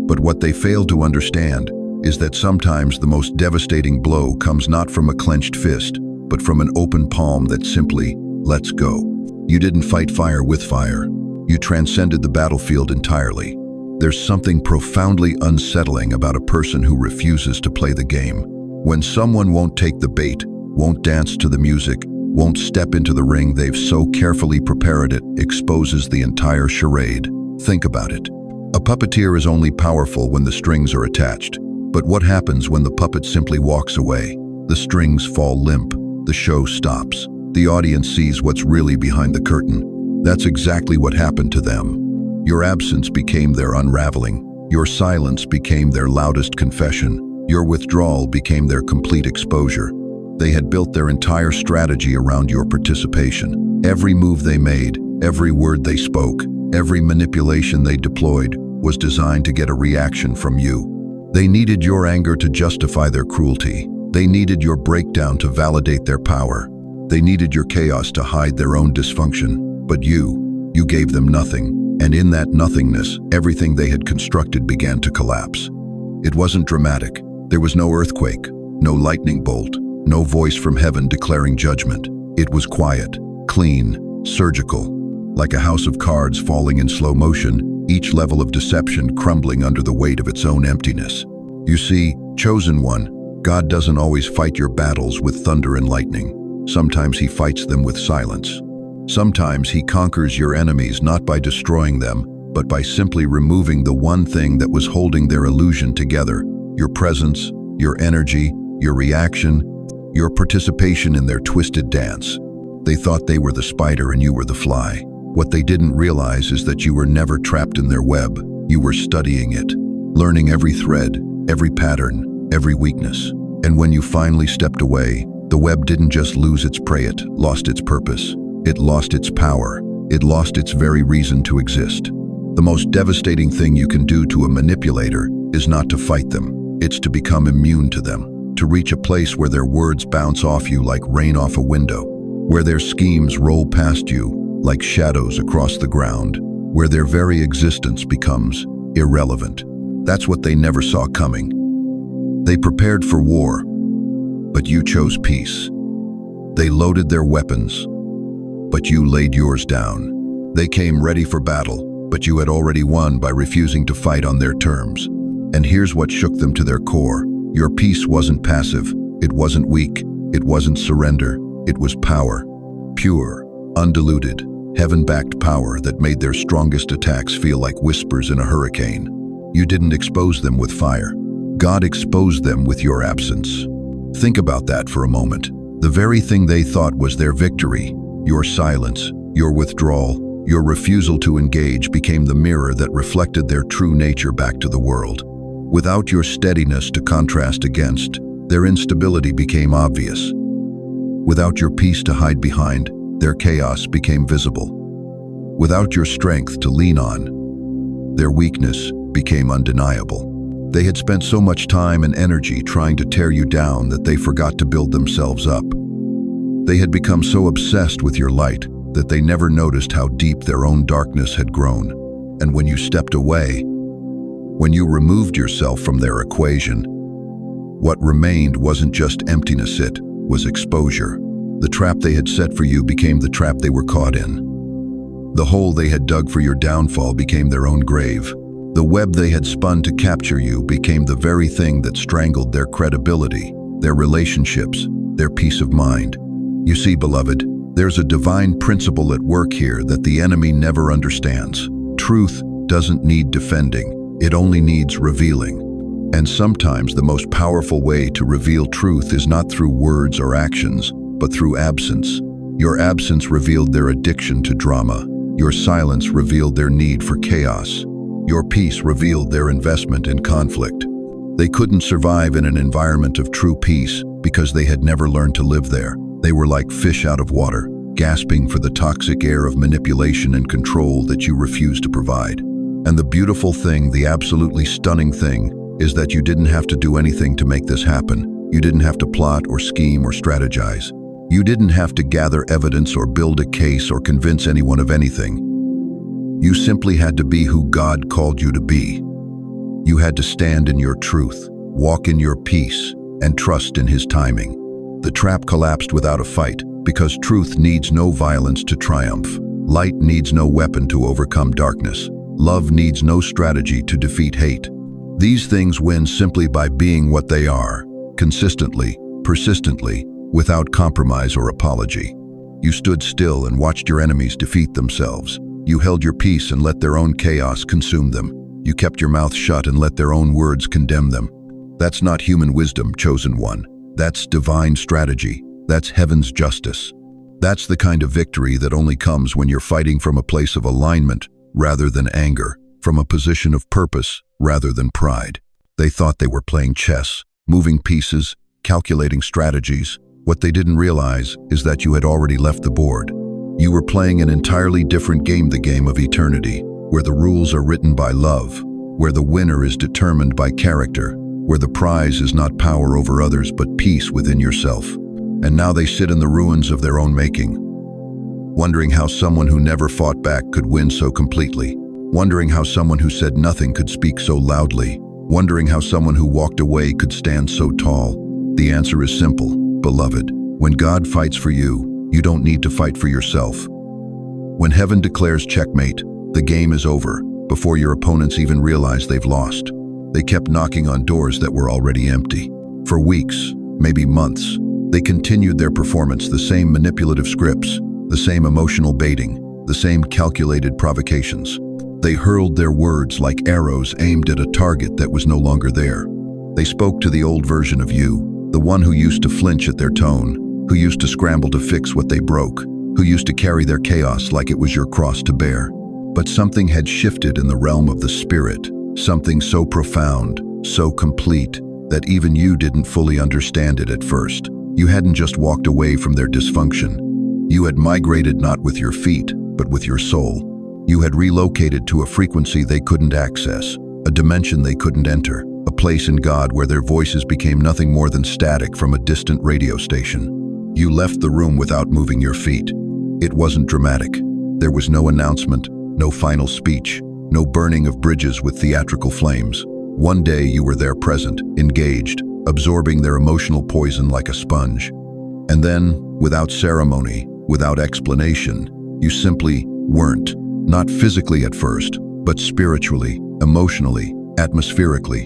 A: But what they failed to understand is that sometimes the most devastating blow comes not from a clenched fist, but from an open palm that simply lets go. You didn't fight fire with fire. You transcended the battlefield entirely. There's something profoundly unsettling about a person who refuses to play the game. When someone won't take the bait, won't dance to the music, won't step into the ring they've so carefully prepared, it exposes the entire charade. Think about it. A puppeteer is only powerful when the strings are attached. But what happens when the puppet simply walks away? The strings fall limp. The show stops. The audience sees what's really behind the curtain. That's exactly what happened to them. Your absence became their unraveling. Your silence became their loudest confession. Your withdrawal became their complete exposure. They had built their entire strategy around your participation. Every move they made, every word they spoke, every manipulation they deployed was designed to get a reaction from you. They needed your anger to justify their cruelty. They needed your breakdown to validate their power. They needed your chaos to hide their own dysfunction. But you gave them nothing, and in that nothingness, everything they had constructed began to collapse. It wasn't dramatic. There was no earthquake, no lightning bolt, no voice from heaven declaring judgment. It was quiet, clean, surgical, like a house of cards falling in slow motion, each level of deception crumbling under the weight of its own emptiness. You see, chosen one, God doesn't always fight your battles with thunder and lightning. Sometimes he fights them with silence. Sometimes he conquers your enemies not by destroying them, but by simply removing the one thing that was holding their illusion together: your presence, your energy, your reaction, your participation in their twisted dance. They thought they were the spider and you were the fly. What they didn't realize is that you were never trapped in their web. You were studying it, learning every thread, every pattern, every weakness. And when you finally stepped away, the web didn't just lose its prey, it lost its purpose. It lost its power. It lost its very reason to exist. The most devastating thing you can do to a manipulator is not to fight them. It's to become immune to them, to reach a place where their words bounce off you like rain off a window, where their schemes roll past you like shadows across the ground, where their very existence becomes irrelevant. That's what they never saw coming. They prepared for war, but you chose peace. They loaded their weapons, but you laid yours down. They came ready for battle, but you had already won by refusing to fight on their terms. And here's what shook them to their core. Your peace wasn't passive, it wasn't weak, it wasn't surrender, it was power. Pure, undiluted, heaven-backed power that made their strongest attacks feel like whispers in a hurricane. You didn't expose them with fire. God exposed them with your absence. Think about that for a moment. The very thing they thought was their victory, your silence, your withdrawal, your refusal to engage became the mirror that reflected their true nature back to the world. Without your steadiness to contrast against, their instability became obvious. Without your peace to hide behind, their chaos became visible. Without your strength to lean on, their weakness became undeniable. They had spent so much time and energy trying to tear you down that they forgot to build themselves up. They had become so obsessed with your light that they never noticed how deep their own darkness had grown. And when you stepped away, when you removed yourself from their equation, what remained wasn't just emptiness, it was exposure. The trap they had set for you became the trap they were caught in. The hole they had dug for your downfall became their own grave. The web they had spun to capture you became the very thing that strangled their credibility, their relationships, their peace of mind. You see, beloved, there's a divine principle at work here that the enemy never understands. Truth doesn't need defending, it only needs revealing. And sometimes the most powerful way to reveal truth is not through words or actions, but through absence. Your absence revealed their addiction to drama. Your silence revealed their need for chaos. Your peace revealed their investment in conflict. They couldn't survive in an environment of true peace because they had never learned to live there. They were like fish out of water, gasping for the toxic air of manipulation and control that you refused to provide. And the beautiful thing, the absolutely stunning thing, is that you didn't have to do anything to make this happen. You didn't have to plot or scheme or strategize. You didn't have to gather evidence or build a case or convince anyone of anything. You simply had to be who God called you to be. You had to stand in your truth, walk in your peace, and trust in His timing. The trap collapsed without a fight, because truth needs no violence to triumph. Light needs no weapon to overcome darkness. Love needs no strategy to defeat hate. These things win simply by being what they are, consistently, persistently, without compromise or apology. You stood still and watched your enemies defeat themselves. You held your peace and let their own chaos consume them. You kept your mouth shut and let their own words condemn them. That's not human wisdom, chosen one. That's divine strategy. That's heaven's justice. That's the kind of victory that only comes when you're fighting from a place of alignment rather than anger, from a position of purpose rather than pride. They thought they were playing chess, moving pieces, calculating strategies. What they didn't realize is that you had already left the board. You were playing an entirely different game, the game of eternity, where the rules are written by love, where the winner is determined by character, where the prize is not power over others but peace within yourself. And now they sit in the ruins of their own making, wondering how someone who never fought back could win so completely, wondering how someone who said nothing could speak so loudly, wondering how someone who walked away could stand so tall. The answer is simple, beloved. When God fights for you, you don't need to fight for yourself. When heaven declares checkmate, the game is over, before your opponents even realize they've lost. They kept knocking on doors that were already empty. For weeks, maybe months, they continued their performance, the same manipulative scripts, the same emotional baiting, the same calculated provocations. They hurled their words like arrows aimed at a target that was no longer there. They spoke to the old version of you, the one who used to flinch at their tone, who used to scramble to fix what they broke, who used to carry their chaos like it was your cross to bear. But something had shifted in the realm of the spirit, something so profound, so complete, that even you didn't fully understand it at first. You hadn't just walked away from their dysfunction. You had migrated not with your feet, but with your soul. You had relocated to a frequency they couldn't access, a dimension they couldn't enter, a place in God where their voices became nothing more than static from a distant radio station. You left the room without moving your feet. It wasn't dramatic. There was no announcement, no final speech, no burning of bridges with theatrical flames. One day you were there, present, engaged, absorbing their emotional poison like a sponge. And then, without ceremony, without explanation, you simply weren't. Not physically at first, but spiritually, emotionally, atmospherically.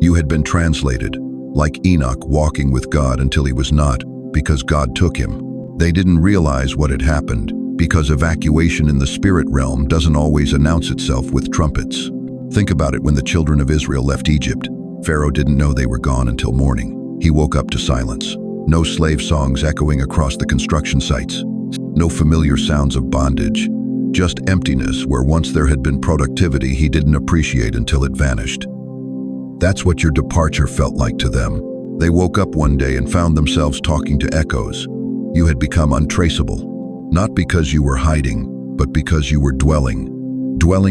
A: You had been translated, like Enoch walking with God until he was not, because God took him. They didn't realize what had happened, because evacuation in the spirit realm doesn't always announce itself with trumpets. Think about it when the children of Israel left Egypt. Pharaoh didn't know they were gone until morning. He woke up to silence. No slave songs echoing across the construction sites. No familiar sounds of bondage. Just emptiness where once there had been productivity he didn't appreciate until it vanished. That's what your departure felt like to them. They woke up one day and found themselves talking to echoes. You had become untraceable, not because you were hiding, but because you were dwelling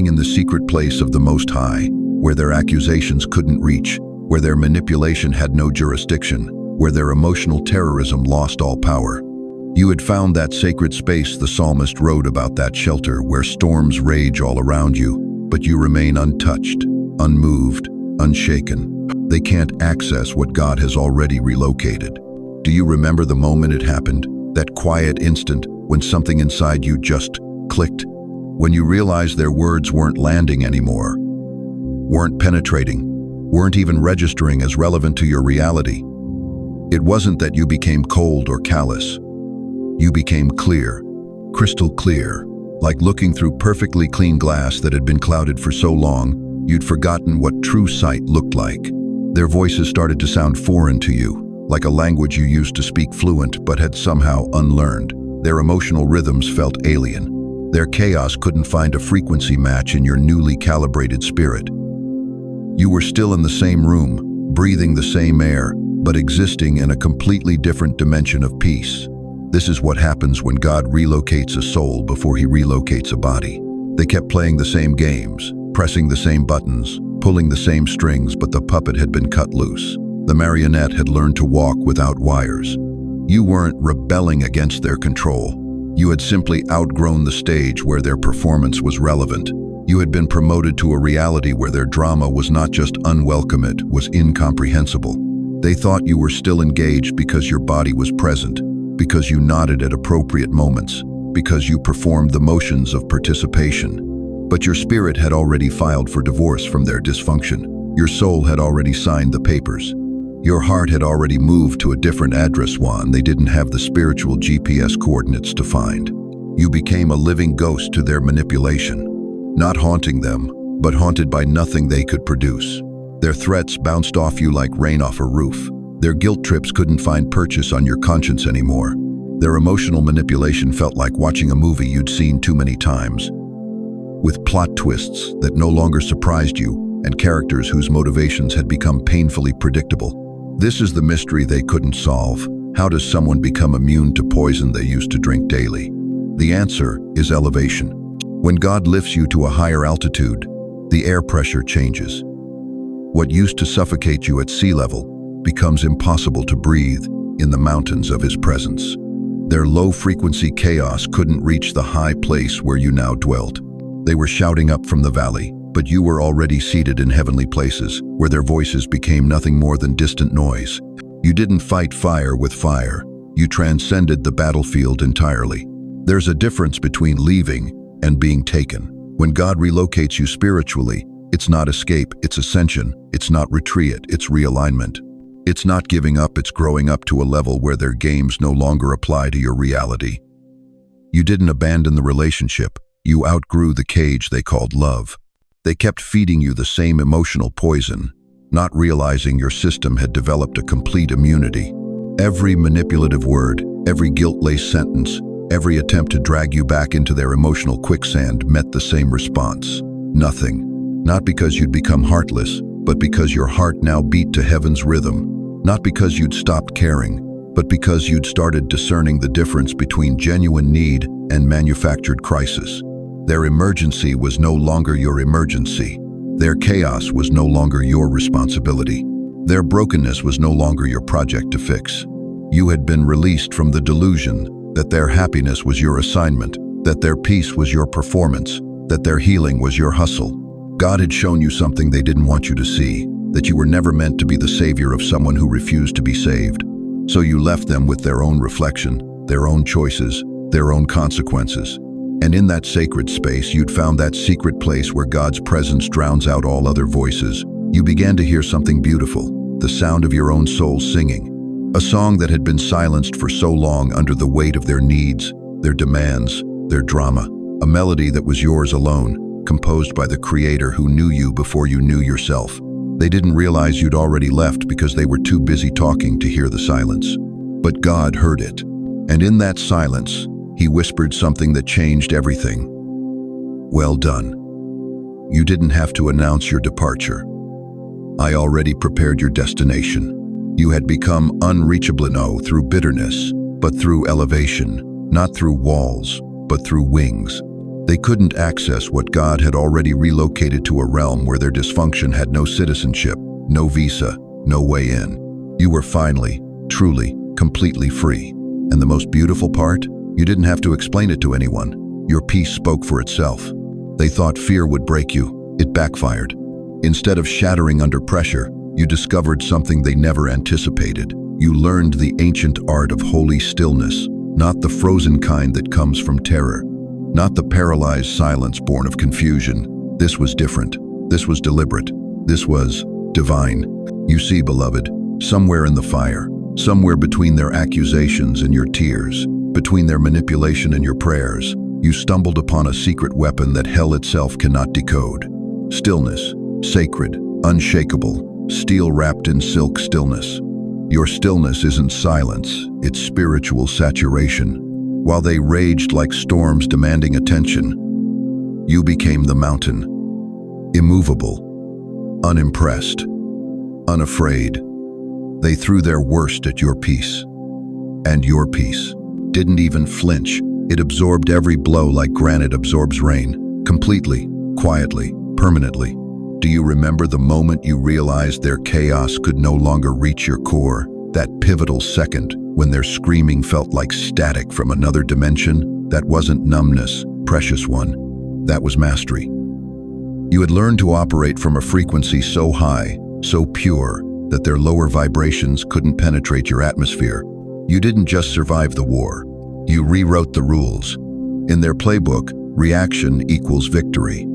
A: in the secret place of the Most High, where their accusations couldn't reach, where their manipulation had no jurisdiction, where their emotional terrorism lost all power. You had found that sacred space. The psalmist wrote about that shelter where storms rage all around you, but you remain untouched, unmoved, unshaken. They can't access what God has already relocated. Do you remember the moment it happened? That quiet instant when something inside you just clicked? When you realized their words weren't landing anymore, weren't penetrating, weren't even registering as relevant to your reality. It wasn't that you became cold or callous. You became clear, crystal clear, Like looking through perfectly clean glass that had been clouded for so long, you'd forgotten what true sight looked like. Their voices started to sound foreign to you, like a language you used to speak fluent but had somehow unlearned. Their emotional rhythms felt alien. Their chaos couldn't find a frequency match in your newly calibrated spirit. You were still in the same room, breathing the same air, but existing in a completely different dimension of peace. This is what happens when God relocates a soul before he relocates a body. They kept playing the same games, pressing the same buttons, pulling the same strings, but the puppet had been cut loose. The marionette had learned to walk without wires. You weren't rebelling against their control. You had simply outgrown the stage where their performance was relevant. You had been promoted to a reality where their drama was not just unwelcome, it was incomprehensible. They thought you were still engaged because your body was present, because you nodded at appropriate moments, because you performed the motions of participation. But your spirit had already filed for divorce from their dysfunction. Your soul had already signed the papers. Your heart had already moved to a different address one they didn't have the spiritual GPS coordinates to find. You became a living ghost to their manipulation, not haunting them, but haunted by nothing they could produce. Their threats bounced off you like rain off a roof. Their guilt trips couldn't find purchase on your conscience anymore. Their emotional manipulation felt like watching a movie you'd seen too many times, with plot twists that no longer surprised you and characters whose motivations had become painfully predictable. This is the mystery they couldn't solve. How does someone become immune to poison they used to drink daily? The answer is elevation. When God lifts you to a higher altitude, the air pressure changes. What used to suffocate you at sea level becomes impossible to breathe in the mountains of his presence. Their low-frequency chaos couldn't reach the high place where you now dwelt. They were shouting up from the valley, but you were already seated in heavenly places, where their voices became nothing more than distant noise. You didn't fight fire with fire. You transcended the battlefield entirely. There's a difference between leaving and being taken. When God relocates you spiritually, it's not escape, it's ascension. It's not retreat, it's realignment. It's not giving up, it's growing up to a level where their games no longer apply to your reality. You didn't abandon the relationship. You outgrew the cage they called love. They kept feeding you the same emotional poison, not realizing your system had developed a complete immunity. Every manipulative word, every guilt-laced sentence, every attempt to drag you back into their emotional quicksand met the same response: nothing. Not because you'd become heartless, but because your heart now beat to heaven's rhythm. Not because you'd stopped caring, but because you'd started discerning the difference between genuine need and manufactured crisis. Their emergency was no longer your emergency. Their chaos was no longer your responsibility. Their brokenness was no longer your project to fix. You had been released from the delusion that their happiness was your assignment, that their peace was your performance, that their healing was your hustle. God had shown you something they didn't want you to see, that you were never meant to be the savior of someone who refused to be saved. So you left them with their own reflection, their own choices, their own consequences. And in that sacred space, you'd found that secret place where God's presence drowns out all other voices. You began to hear something beautiful, the sound of your own soul singing. A song that had been silenced for so long under the weight of their needs, their demands, their drama. A melody that was yours alone, composed by the Creator who knew you before you knew yourself. They didn't realize you'd already left because they were too busy talking to hear the silence. But God heard it, and in that silence, he whispered something that changed everything. Well done. You didn't have to announce your departure. I already prepared your destination. You had become unreachable through bitterness, but through elevation, not through walls, but through wings. They couldn't access what God had already relocated to a realm where their dysfunction had no citizenship, no visa, no way in. You were finally, truly, completely free. And the most beautiful part? You didn't have to explain it to anyone. Your peace spoke for itself. They thought fear would break you. It backfired. Instead of shattering under pressure, you discovered something they never anticipated. You learned the ancient art of holy stillness, not the frozen kind that comes from terror. Not the paralyzed silence born of confusion. This was different. This was deliberate. This was divine. You see, beloved, somewhere in the fire, somewhere between their accusations and your tears, between their manipulation and your prayers, you stumbled upon a secret weapon that hell itself cannot decode. Stillness, sacred, unshakable, steel wrapped in silk stillness. Your stillness isn't silence, it's spiritual saturation. While they raged like storms demanding attention, you became the mountain, immovable, unimpressed, unafraid. They threw their worst at your peace. And your peace didn't even flinch. It absorbed every blow like granite absorbs rain, completely, quietly, permanently. Do you remember the moment you realized their chaos could no longer reach your core? That pivotal second when their screaming felt like static from another dimension? That wasn't numbness, precious one. That was mastery. You had learned to operate from a frequency so high, so pure, that their lower vibrations couldn't penetrate your atmosphere. You didn't just survive the war. You rewrote the rules. In their playbook, reaction equals victory.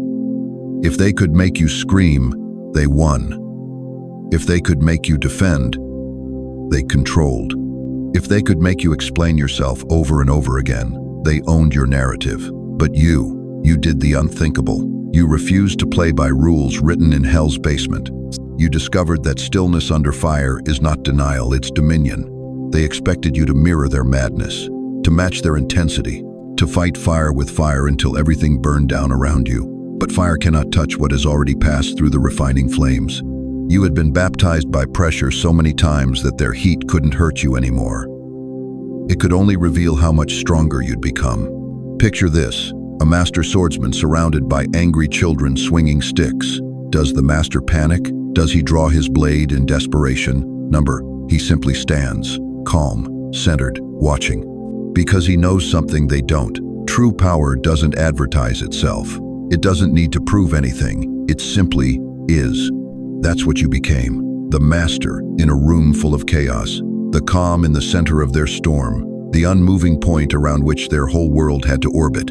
A: If they could make you scream, they won. If they could make you defend, they controlled. If they could make you explain yourself over and over again, they owned your narrative. But you did the unthinkable. You refused to play by rules written in hell's basement. You discovered that stillness under fire is not denial, it's dominion. They expected you to mirror their madness, to match their intensity, to fight fire with fire until everything burned down around you. But fire cannot touch what has already passed through the refining flames. You had been baptized by pressure so many times that their heat couldn't hurt you anymore. It could only reveal how much stronger you'd become. Picture this, a master swordsman surrounded by angry children swinging sticks. Does the master panic? Does he draw his blade in desperation? He simply stands, calm, centered, watching. Because he knows something they don't. True power doesn't advertise itself. It doesn't need to prove anything. It simply is. That's what you became. The master in a room full of chaos. The calm in the center of their storm. The unmoving point around which their whole world had to orbit.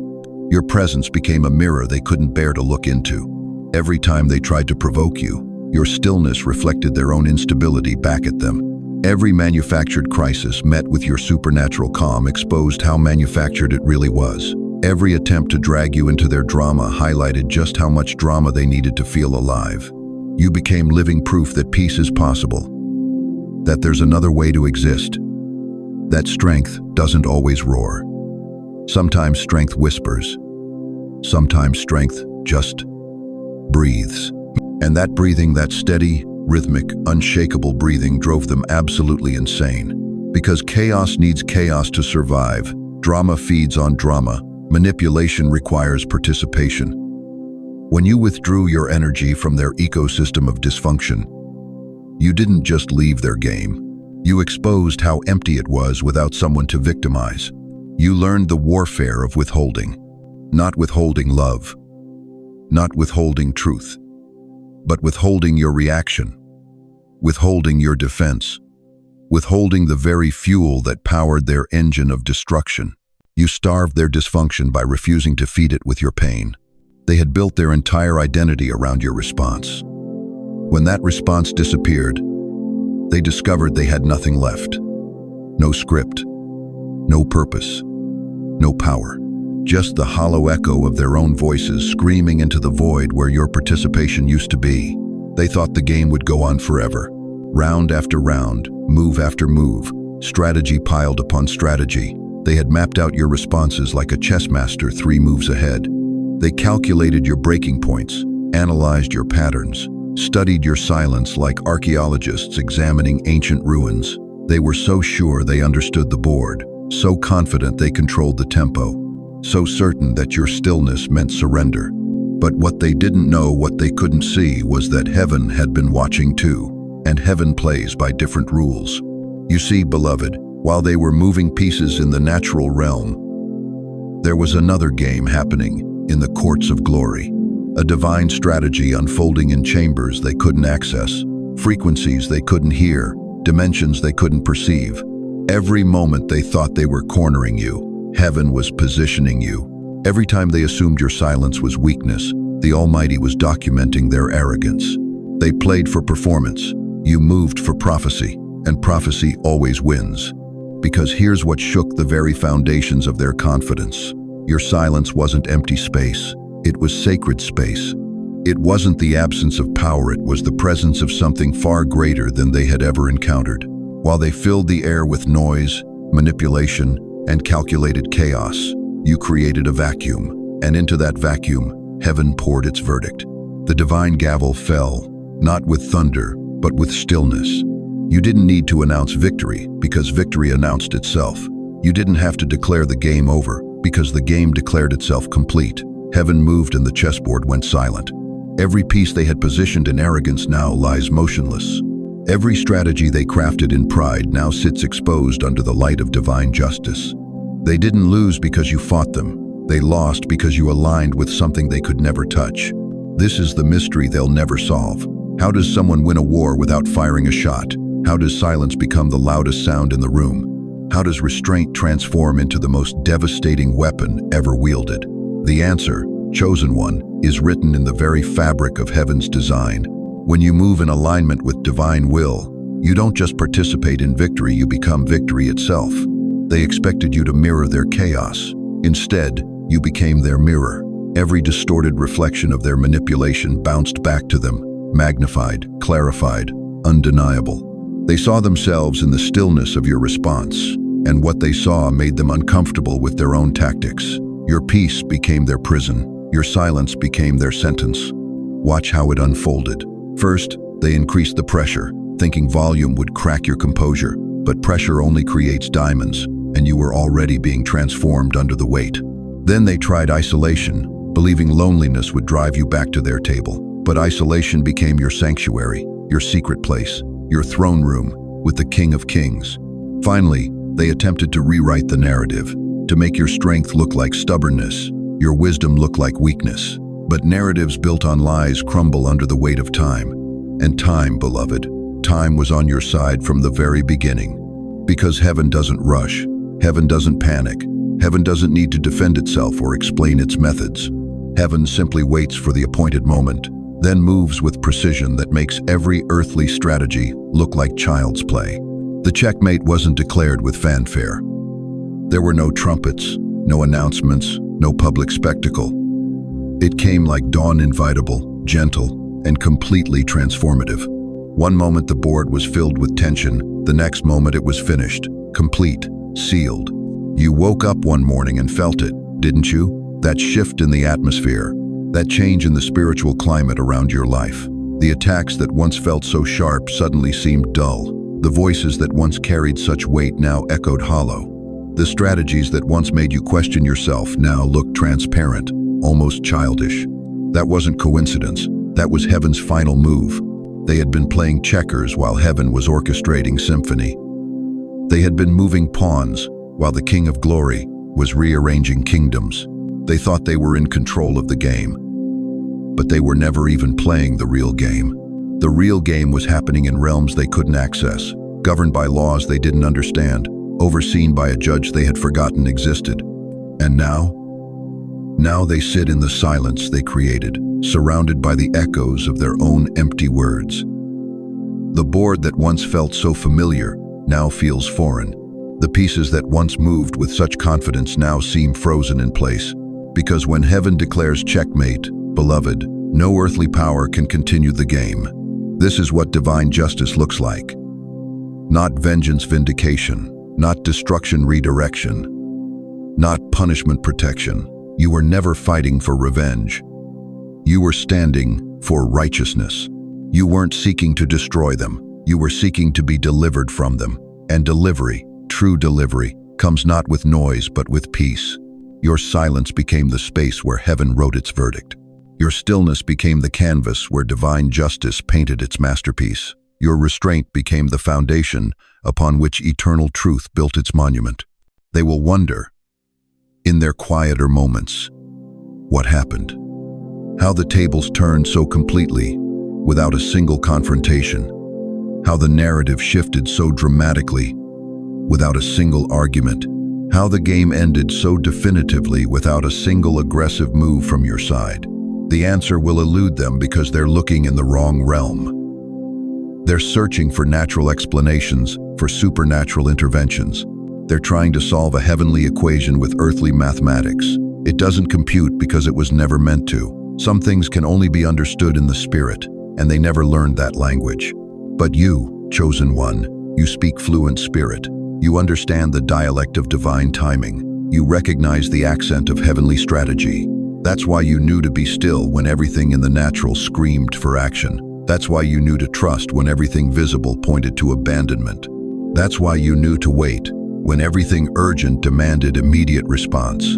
A: Your presence became a mirror they couldn't bear to look into. Every time they tried to provoke you, your stillness reflected their own instability back at them. Every manufactured crisis met with your supernatural calm exposed how manufactured it really was. Every attempt to drag you into their drama highlighted just how much drama they needed to feel alive. You became living proof that peace is possible, that there's another way to exist, that strength doesn't always roar. Sometimes strength whispers. Sometimes strength just breathes. And that breathing, that steady, rhythmic, unshakable breathing drove them absolutely insane. Because chaos needs chaos to survive. Drama feeds on drama. Manipulation requires participation. When you withdrew your energy from their ecosystem of dysfunction, you didn't just leave their game. You exposed how empty it was without someone to victimize. You learned the warfare of withholding. Not withholding love. Not withholding truth. But withholding your reaction. Withholding your defense. Withholding the very fuel that powered their engine of destruction. You starved their dysfunction by refusing to feed it with your pain. They had built their entire identity around your response. When that response disappeared, they discovered they had nothing left. No script, no purpose, no power. Just the hollow echo of their own voices screaming into the void where your participation used to be. They thought the game would go on forever. Round after round, move after move, strategy piled upon strategy. They had mapped out your responses like a chess master 3 moves ahead. They calculated your breaking points, analyzed your patterns, studied your silence like archaeologists examining ancient ruins. They were so sure they understood the board, so confident they controlled the tempo, so certain that your stillness meant surrender. But what they didn't know, what they couldn't see, was that heaven had been watching too, and heaven plays by different rules. You see, beloved, while they were moving pieces in the natural realm, there was another game happening in the courts of glory. A divine strategy unfolding in chambers they couldn't access, frequencies they couldn't hear, dimensions they couldn't perceive. Every moment they thought they were cornering you, heaven was positioning you. Every time they assumed your silence was weakness, the Almighty was documenting their arrogance. They played for performance. You moved for prophecy, and prophecy always wins. Because here's what shook the very foundations of their confidence. Your silence wasn't empty space. It was sacred space. It wasn't the absence of power, it was the presence of something far greater than they had ever encountered. While they filled the air with noise, manipulation, and calculated chaos, you created a vacuum, and into that vacuum, heaven poured its verdict. The divine gavel fell, not with thunder, but with stillness. You didn't need to announce victory, because victory announced itself. You didn't have to declare the game over, because the game declared itself complete. Heaven moved and the chessboard went silent. Every piece they had positioned in arrogance now lies motionless. Every strategy they crafted in pride now sits exposed under the light of divine justice. They didn't lose because you fought them. They lost because you aligned with something they could never touch. This is the mystery they'll never solve. How does someone win a war without firing a shot? How does silence become the loudest sound in the room? How does restraint transform into the most devastating weapon ever wielded? The answer, chosen one, is written in the very fabric of heaven's design. When you move in alignment with divine will, you don't just participate in victory, you become victory itself. They expected you to mirror their chaos. Instead, you became their mirror. Every distorted reflection of their manipulation bounced back to them, magnified, clarified, undeniable. They saw themselves in the stillness of your response, and what they saw made them uncomfortable with their own tactics. Your peace became their prison. Your silence became their sentence. Watch how it unfolded. First, they increased the pressure, thinking volume would crack your composure. But pressure only creates diamonds, and you were already being transformed under the weight. Then they tried isolation, believing loneliness would drive you back to their table. But isolation became your sanctuary, your secret place, your throne room with the King of Kings. Finally, they attempted to rewrite the narrative, to make your strength look like stubbornness, your wisdom look like weakness. But narratives built on lies crumble under the weight of time. And time, beloved, time was on your side from the very beginning. Because heaven doesn't rush, heaven doesn't panic, heaven doesn't need to defend itself or explain its methods. Heaven simply waits for the appointed moment, then moves with precision that makes every earthly strategy look like child's play. The checkmate wasn't declared with fanfare. There were no trumpets, no announcements, no public spectacle. It came like dawn, invitable, gentle, and completely transformative. One moment the board was filled with tension, the next moment it was finished, complete, sealed. You woke up one morning and felt it, didn't you? That shift in the atmosphere, that change in the spiritual climate around your life. The attacks that once felt so sharp suddenly seemed dull. The voices that once carried such weight now echoed hollow. The strategies that once made you question yourself now looked transparent, almost childish. That wasn't coincidence. That was heaven's final move. They had been playing checkers while heaven was orchestrating symphony. They had been moving pawns while the King of Glory was rearranging kingdoms. They thought they were in control of the game, but they were never even playing the real game. The real game was happening in realms they couldn't access, governed by laws they didn't understand, overseen by a judge they had forgotten existed. And now they sit in the silence they created, surrounded by the echoes of their own empty words. The board that once felt so familiar now feels foreign. The pieces that once moved with such confidence now seem frozen in place. Because when heaven declares checkmate, beloved, no earthly power can continue the game. This is what divine justice looks like. Not vengeance vindication, not destruction redirection, not punishment protection. You were never fighting for revenge. You were standing for righteousness. You weren't seeking to destroy them. You were seeking to be delivered from them. And delivery, true delivery, comes not with noise but with peace. Your silence became the space where heaven wrote its verdict. Your stillness became the canvas where divine justice painted its masterpiece. Your restraint became the foundation upon which eternal truth built its monument. They will wonder, in their quieter moments, what happened? How the tables turned so completely, without a single confrontation. How the narrative shifted so dramatically, without a single argument. How the game ended so definitively without a single aggressive move from your side. The answer will elude them because they're looking in the wrong realm. They're searching for natural explanations, for supernatural interventions. They're trying to solve a heavenly equation with earthly mathematics. It doesn't compute because it was never meant to. Some things can only be understood in the spirit, and they never learned that language. But you, chosen one, you speak fluent spirit. You understand the dialect of divine timing. You recognize the accent of heavenly strategy. That's why you knew to be still when everything in the natural screamed for action. That's why you knew to trust when everything visible pointed to abandonment. That's why you knew to wait when everything urgent demanded immediate response.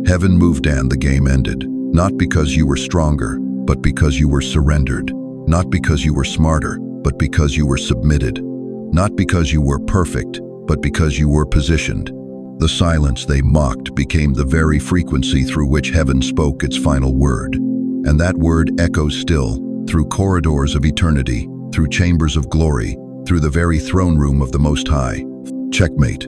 A: Heaven moved and the game ended, not because you were stronger, but because you were surrendered. Not because you were smarter, but because you were submitted. Not because you were perfect, but because you were positioned. The silence they mocked became the very frequency through which heaven spoke its final word. And that word echoes still, through corridors of eternity, through chambers of glory, through the very throne room of the Most High. Checkmate.